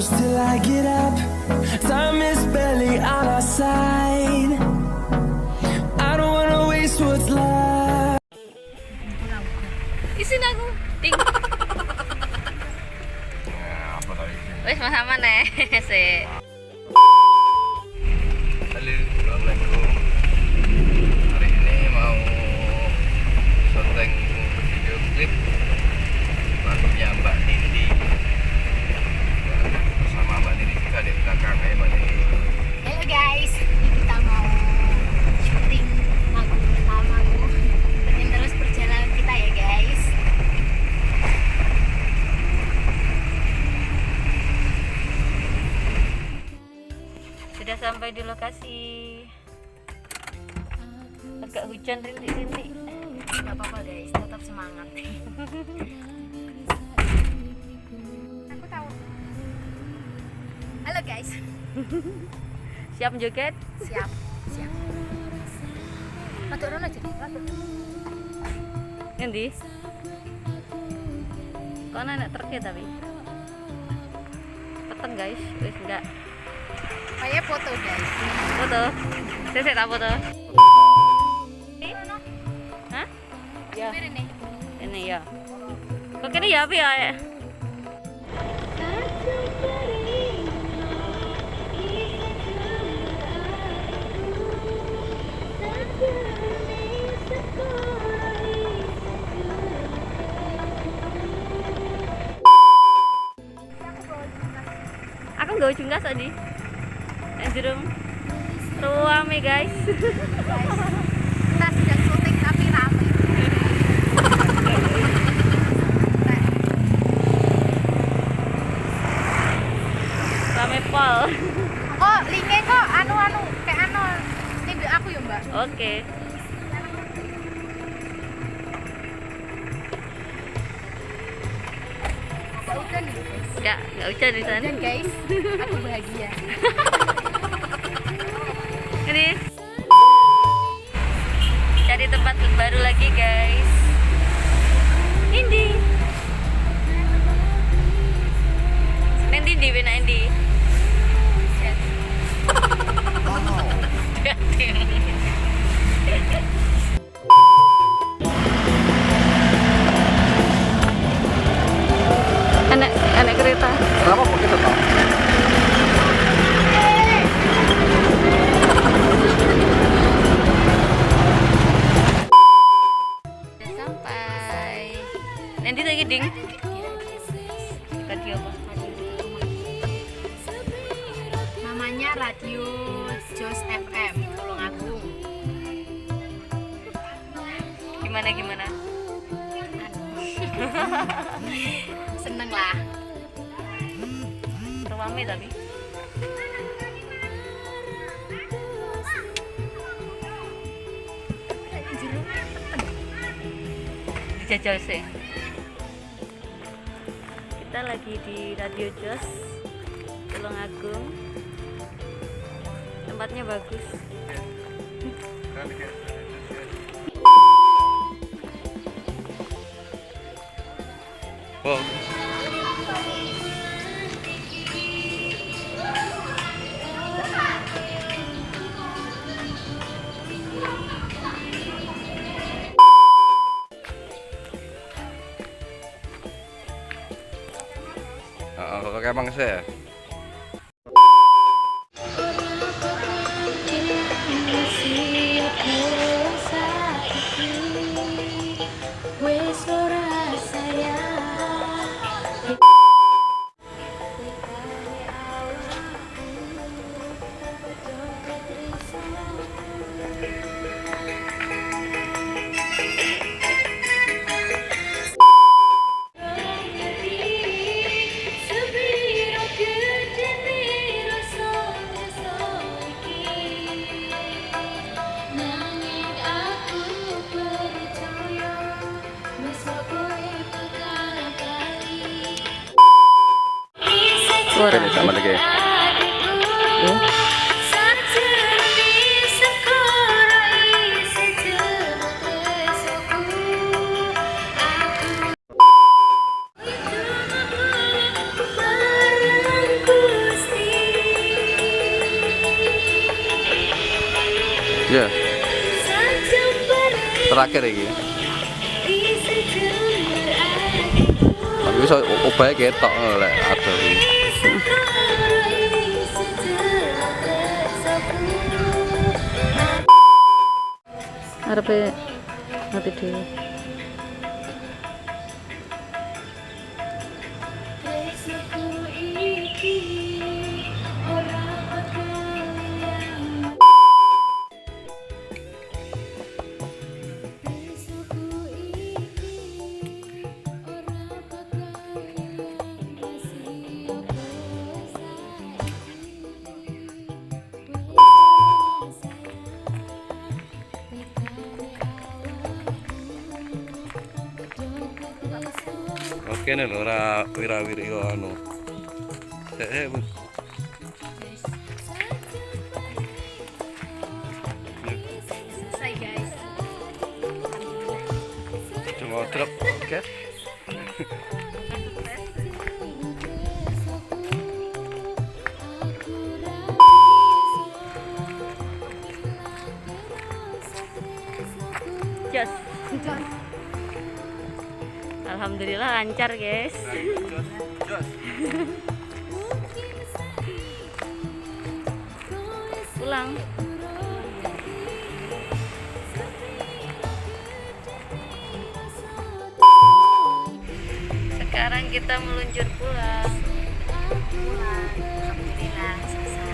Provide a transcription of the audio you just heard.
close till I get up. Time is barely on our side. I don't wanna waste what's left. Isin aku. Ting. Wes sama nih sih. Halo, assalamualaikum. Hari ini mau syuting video klip lagunya Mbak Nindi. Bersama Mbak Nindi juga di belakang Mbak Nindi. Halo guys, kita mau syuting lagu pertamaku. Ikutin terus perjalanan kita ya guys. Sudah sampai di lokasi. Agak hujan rintik-rintik. Gak apa-apa guys, tetap semangat. Aku tahu. Halo guys. Siap joget? Siap. Matur rono jadi. Ngendi? Kok anak truknya tapi? Peteng guys, wis enggak. Kayak foto guys. Foto. Saya tak foto. Hah? Ya. Ini ya. Kok ini ya apa ya? Aku gak ujung tadi. Jerung ruame guys. Kita sedang syuting tapi rame. Rame pol. Kok linknya kok anu kayak anu nih aku ya mbak. Oke. Gak hujan nih guys. Gak hujan di sana. Hujan guys. Aku bahagia. Ini cari tempat baru lagi guys. Indi nanti di mana Indi? Anak kereta. Kenapa kok kita tahu? Nanti lagi ding. Radio apa? Namanya Radio Jos FM Tulungagung. Gimana? Seneng lah. Rame tapi. Dijajal sih. Kita lagi di Radio Jos Tulungagung. Tempatnya bagus. Wow. Pakai mangsa ya? Good. Ya, terakhir ini. Tapi bisa ubahnya ketok lek ada iki. Arepe ngerti dhewe. Oke nih lho, ora wira-wiri yo anu. Bu. Selesai guys. Cuma truk, oke. Jos. Alhamdulillah lancar, guys. Jos. Pulang. Sekarang kita meluncur pulang. Alhamdulillah selesai.